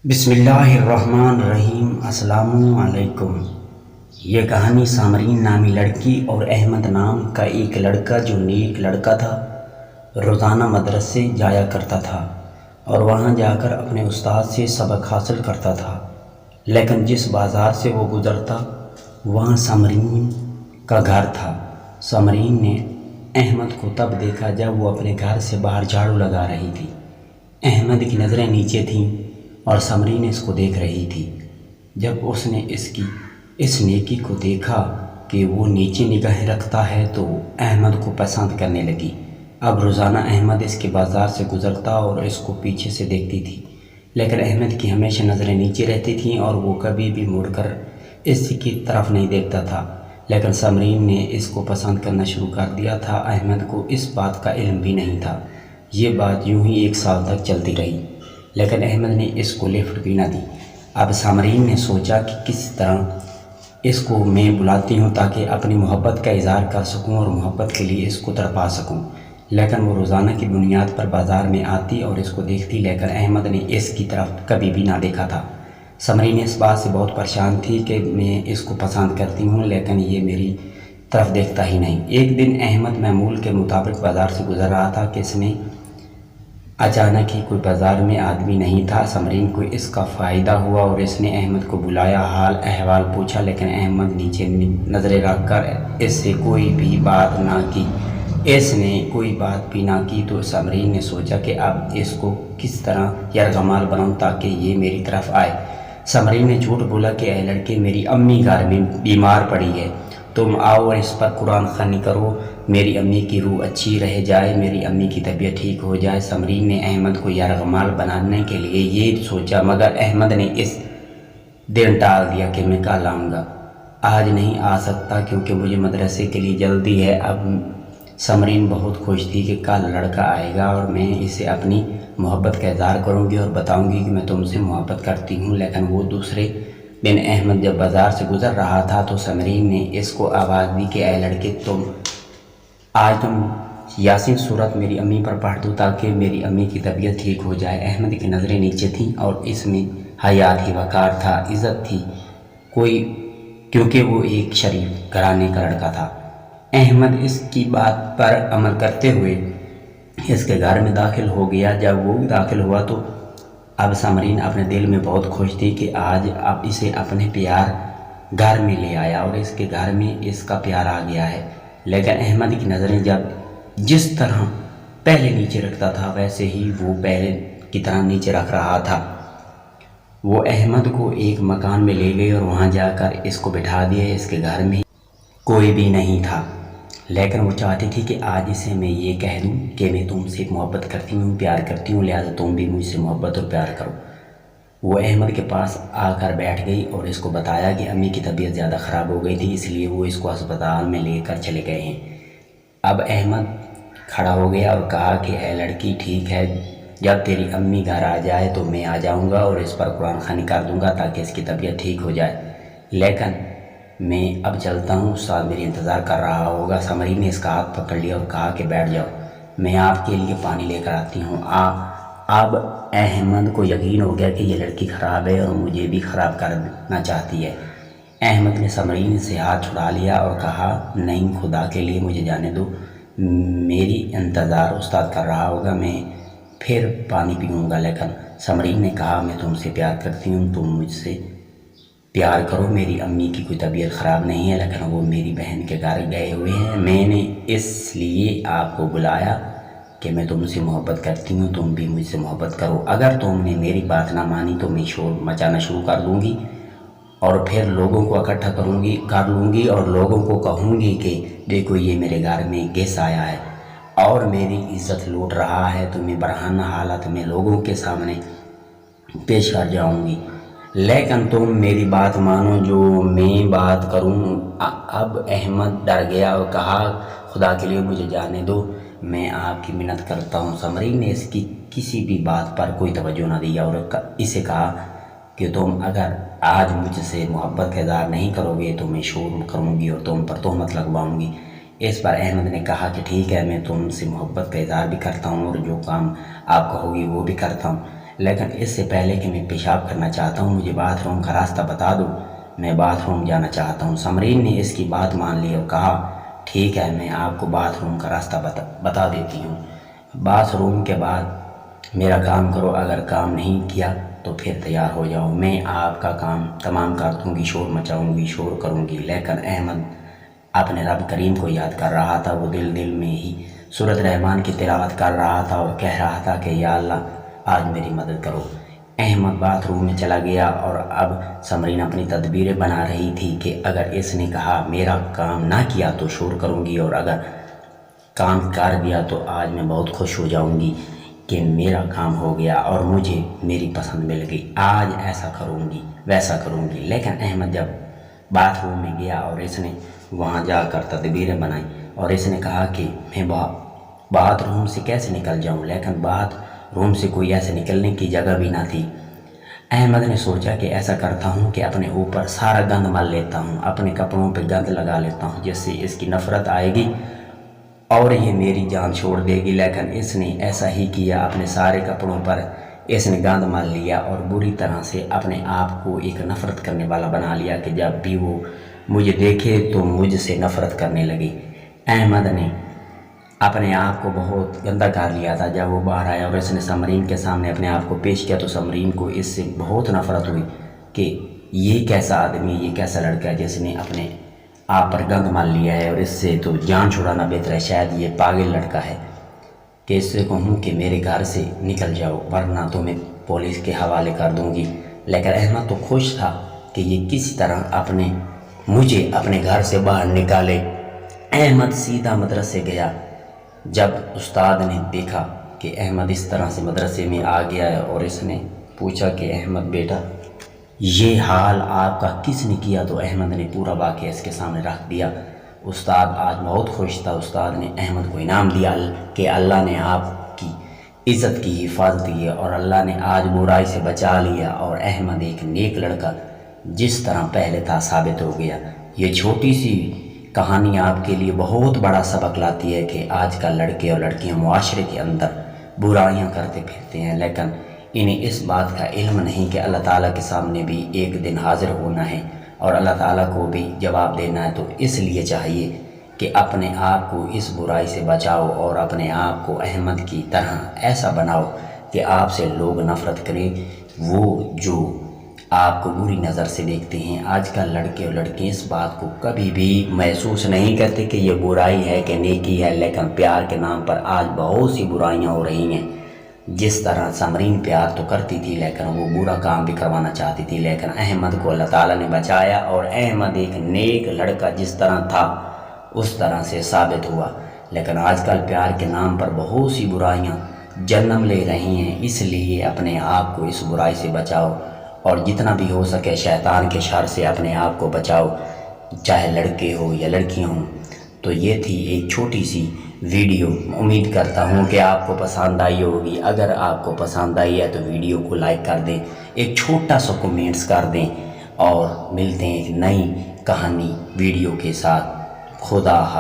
بسم اللہ الرحمن الرحیم۔ السلام علیکم۔ یہ کہانی سامرین نامی لڑکی اور احمد نام کا ایک لڑکا جو نیک لڑکا تھا، روزانہ مدرسے جایا کرتا تھا اور وہاں جا کر اپنے استاد سے سبق حاصل کرتا تھا، لیکن جس بازار سے وہ گزرتا وہاں سامرین کا گھر تھا۔ سامرین نے احمد کو تب دیکھا جب وہ اپنے گھر سے باہر جھاڑو لگا رہی تھی۔ احمد کی نظریں نیچے تھیں اور سامرین اس کو دیکھ رہی تھی۔ جب اس نے اس نیکی کو دیکھا کہ وہ نیچے نگاہیں رکھتا ہے تو احمد کو پسند کرنے لگی۔ اب روزانہ احمد اس کے بازار سے گزرتا اور اس کو پیچھے سے دیکھتی تھی، لیکن احمد کی ہمیشہ نظریں نیچے رہتی تھیں اور وہ کبھی بھی مڑ کر اس کی طرف نہیں دیکھتا تھا۔ لیکن سامرین نے اس کو پسند کرنا شروع کر دیا تھا۔ احمد کو اس بات کا علم بھی نہیں تھا۔ یہ بات یوں ہی 1 سال تک چلتی رہی، لیکن احمد نے اس کو لفٹ بھی نہ دی۔ اب سامرین نے سوچا کہ کس طرح اس کو میں بلاتی ہوں تاکہ اپنی محبت کا اظہار کر سکوں اور محبت کے لیے اس کو تڑپا سکوں، لیکن وہ روزانہ کی بنیاد پر بازار میں آتی اور اس کو دیکھتی، لیکن احمد نے اس کی طرف کبھی بھی نہ دیکھا تھا۔ سامرین اس بات سے بہت پریشان تھی کہ میں اس کو پسند کرتی ہوں لیکن یہ میری طرف دیکھتا ہی نہیں۔ ایک دن احمد معمول کے مطابق بازار سے گزر رہا تھا کہ اس میں اچانک ہی کوئی بازار میں آدمی نہیں تھا۔ سامرین کو اس کا فائدہ ہوا اور اس نے احمد کو بلایا، حال احوال پوچھا، لیکن احمد نیچے نظریں رکھ کر اس سے کوئی بھی بات نہ کی۔ اس نے کوئی بات بھی نہ کی تو سامرین نے سوچا کہ اب اس کو کس طرح یرغمال بناؤں تاکہ یہ میری طرف آئے۔ سامرین نے جھوٹ بولا کہ اے لڑکے، میری امی گھر میں بیمار پڑی ہے، تم آؤ اور اس پر قرآن خوانی کرو، میری امی کی روح اچھی رہ جائے، میری امی کی طبیعت ٹھیک ہو جائے۔ سامرین نے احمد کو یرغمال بنانے کے لیے یہ سوچا، مگر احمد نے اس دن ٹال دیا کہ میں کل آؤں گا، آج نہیں آ سکتا کیونکہ مجھے مدرسے کے لیے جلدی ہے۔ اب سامرین بہت خوش تھی کہ کل لڑکا آئے گا اور میں اسے اپنی محبت کا اظہار کروں گی اور بتاؤں گی کہ میں تم سے محبت کرتی ہوں۔ لیکن وہ دوسرے دن احمد جب بازار سے گزر رہا تھا تو سامرین نے اس کو آواز دی کہ اے لڑکے، آج تم یاسین سورت میری امی پر پڑھ دو تاکہ میری امی کی طبیعت ٹھیک ہو جائے۔ احمد کی نظریں نیچے تھیں اور اس میں حیا تھی، وقار تھا، عزت تھی، کیونکہ وہ ایک شریف گھرانے کا لڑکا تھا۔ احمد اس کی بات پر عمل کرتے ہوئے اس کے گھر میں داخل ہو گیا۔ جب وہ داخل ہوا تو اب سامرین اپنے دل میں بہت خوش تھی کہ آج اب اسے اپنے پیار گھر میں لے آیا اور اس کے گھر میں اس کا پیار آ گیا ہے۔ لیکن احمد کی نظریں جس طرح پہلے نیچے رکھتا تھا ویسے ہی وہ پہلے کی طرح نیچے رکھ رہا تھا۔ وہ احمد کو ایک مکان میں لے گئی اور وہاں جا کر اس کو بٹھا دیا۔ اس کے گھر میں کوئی بھی نہیں تھا، لیکن وہ چاہتی تھی کہ آج اسے میں یہ کہہ دوں کہ میں تم سے محبت کرتی ہوں، پیار کرتی ہوں، لہٰذا تم بھی مجھ سے محبت اور پیار کرو۔ وہ احمد کے پاس آ کر بیٹھ گئی اور اس کو بتایا کہ امی کی طبیعت زیادہ خراب ہو گئی تھی، اس لیے وہ اس کو ہسپتال میں لے کر چلے گئے ہیں۔ اب احمد کھڑا ہو گیا اور کہا کہ اے لڑکی، ٹھیک ہے، جب تیری امی گھر آ جائے تو میں آ جاؤں گا اور اس پر قرآن خوانی کر دوں گا تاکہ اس کی طبیعت ٹھیک ہو جائے، لیکن میں اب چلتا ہوں، استاد میری انتظار کر رہا ہوگا۔ سامرین نے اس کا ہاتھ پکڑ لیا اور کہا کہ بیٹھ جاؤ، میں آپ کے لیے پانی لے کر آتی ہوں۔ اب احمد کو یقین ہو گیا کہ یہ لڑکی خراب ہے اور مجھے بھی خراب کرنا چاہتی ہے۔ احمد نے سامرین سے ہاتھ چھڑا لیا اور کہا، نہیں، خدا کے لیے مجھے جانے دو، میری انتظار استاد کر رہا ہوگا، میں پھر پانی پیوں گا۔ لیکن سامرین نے کہا، میں تم سے پیار کرتی ہوں، تم مجھ سے پیار کرو، میری امی کی کوئی طبیعت خراب نہیں ہے لیکن وہ میری بہن کے گھر گئے ہوئے ہیں، میں نے اس لیے آپ کو بلایا کہ میں تم سے محبت کرتی ہوں، تم بھی مجھ سے محبت کرو۔ اگر تم نے میری بات نہ مانی تو میں شور مچانا شروع کر دوں گی اور پھر لوگوں کو اکٹھا کر لوں گی اور لوگوں کو کہوں گی کہ دیکھو یہ میرے گھر میں گیس آیا ہے اور میری عزت لوٹ رہا ہے، تو میں برہنہ حالت میں لوگوں کے سامنے پیش کر جاؤں گی، لیکن تم میری بات مانو جو میں بات کروں۔ اب احمد ڈر گیا اور کہا، خدا کے لیے مجھے جانے دو، میں آپ کی منت کرتا ہوں۔ سامرین نے اس کی کسی بھی بات پر کوئی توجہ نہ دیا اور اسے کہا کہ تم اگر آج مجھ سے محبت کا اظہار نہیں کرو گے تو میں شور کروں گی اور تم پر تہمت لگواؤں گی۔ اس پر احمد نے کہا کہ ٹھیک ہے، میں تم سے محبت کا اظہار بھی کرتا ہوں اور جو کام آپ کہو گی وہ بھی کرتا ہوں، لیکن اس سے پہلے کہ میں پیشاب کرنا چاہتا ہوں مجھے باتھ روم کا راستہ بتا دو، میں باتھ روم جانا چاہتا ہوں۔ سمرین نے اس کی بات مان لی اور کہا ٹھیک ہے، میں آپ کو باتھ روم کا راستہ بتا دیتی ہوں۔ باتھ روم کے بعد میرا کام کرو، اگر کام نہیں کیا تو پھر تیار ہو جاؤ، میں آپ کا کام تمام کر دوں گی، شور مچاؤں گی، شور کروں گی۔ لیکن احمد اپنے رب کریم کو یاد کر رہا تھا، وہ دل میں ہی سورۃ رحمان کی تلاوت کر رہا تھا اور کہہ رہا تھا کہ یا اللہ آج میری مدد کرو۔ احمد باتھ روم میں چلا گیا اور اب سمرین اپنی تدبیریں بنا رہی تھی کہ اگر اس نے کہا میرا کام نہ کیا تو شور کروں گی، اور اگر کام کر دیا تو آج میں بہت خوش ہو جاؤں گی کہ میرا کام ہو گیا اور مجھے میری پسند مل گئی، آج ایسا کروں گی ویسا کروں گی۔ لیکن احمد جب باتھ روم میں گیا اور اس نے وہاں جا کر تدبیریں بنائی اور اس نے کہا کہ میں باتھ روم سے کیسے نکل جاؤں، لیکن باتھ روم سے کوئی ایسے نکلنے کی جگہ بھی نہ تھی۔ احمد نے سوچا کہ ایسا کرتا ہوں کہ اپنے اوپر سارا گند مل لیتا ہوں، اپنے کپڑوں پہ گند لگا لیتا ہوں، جس سے اس کی نفرت آئے گی اور یہ میری جان چھوڑ دے گی۔ لیکن اس نے ایسا ہی کیا، اپنے سارے کپڑوں پر اس نے گند مال لیا اور بری طرح سے اپنے آپ کو ایک نفرت کرنے والا بنا لیا کہ جب بھی وہ مجھے دیکھے تو مجھ سے نفرت کرنے لگی۔ احمد نے اپنے آپ کو بہت گندا کر لیا تھا۔ جب وہ باہر آیا اور اس نے سمرین کے سامنے اپنے آپ کو پیش کیا تو سمرین کو اس سے بہت نفرت ہوئی کہ یہ کیسا آدمی، یہ کیسا لڑکا ہے جس نے اپنے آپ پر گند مال لیا ہے، اور اس سے تو جان چھڑانا بہتر ہے، شاید یہ پاگل لڑکا ہے کہ اس سے کہوں کہ میرے گھر سے نکل جاؤ ورنہ تو میں پولیس کے حوالے کر دوں گی۔ لیکن احمد تو خوش تھا کہ یہ کسی طرح مجھے اپنے گھر سے باہر نکالے۔ احمد سیدھا مدرسے گیا۔ جب استاد نے دیکھا کہ احمد اس طرح سے مدرسے میں آ گیا ہے اور اس نے پوچھا کہ احمد بیٹا یہ حال آپ کا کس نے کیا، تو احمد نے پورا واقعہ اس کے سامنے رکھ دیا۔ استاد آج بہت خوش تھا۔ استاد نے احمد کو انعام دیا کہ اللہ نے آپ کی عزت کی حفاظت کی اور اللہ نے آج برائی سے بچا لیا، اور احمد ایک نیک لڑکا جس طرح پہلے تھا ثابت ہو گیا۔ یہ چھوٹی سی کہانی آپ کے لیے بہت بڑا سبق لاتی ہے کہ آج کل لڑکے اور لڑکیاں معاشرے کے اندر برائیاں کرتے پھرتے ہیں، لیکن انہیں اس بات کا علم نہیں کہ اللہ تعالیٰ کے سامنے بھی ایک دن حاضر ہونا ہے اور اللہ تعالیٰ کو بھی جواب دینا ہے۔ تو اس لیے چاہیے کہ اپنے آپ کو اس برائی سے بچاؤ اور اپنے آپ کو احمد کی طرح ایسا بناؤ کہ آپ سے لوگ نفرت کریں، وہ جو آپ کو بری نظر سے دیکھتے ہیں۔ آج کل لڑکے اور لڑکیاں اس بات کو کبھی بھی محسوس نہیں کرتے کہ یہ برائی ہے کہ نیکی ہے، لیکن پیار کے نام پر آج بہت سی برائیاں ہو رہی ہیں۔ جس طرح سمرین پیار تو کرتی تھی لیکن وہ برا کام بھی کروانا چاہتی تھی، لیکن احمد کو اللہ تعالیٰ نے بچایا اور احمد ایک نیک لڑکا جس طرح تھا اس طرح سے ثابت ہوا۔ لیکن آج کل پیار کے نام پر بہت سی برائیاں جنم لے رہی ہیں، اس لیے اپنے آپ کو اس برائی سے بچاؤ اور جتنا بھی ہو سکے شیطان کے شر سے اپنے آپ کو بچاؤ، چاہے لڑکے ہو یا لڑکیاں ہوں۔ تو یہ تھی ایک چھوٹی سی ویڈیو، امید کرتا ہوں کہ آپ کو پسند آئی ہوگی۔ اگر آپ کو پسند آئی ہے تو ویڈیو کو لائک کر دیں، ایک چھوٹا سا کمنٹس کر دیں، اور ملتے ہیں ایک نئی کہانی ویڈیو کے ساتھ۔ خدا حافظ۔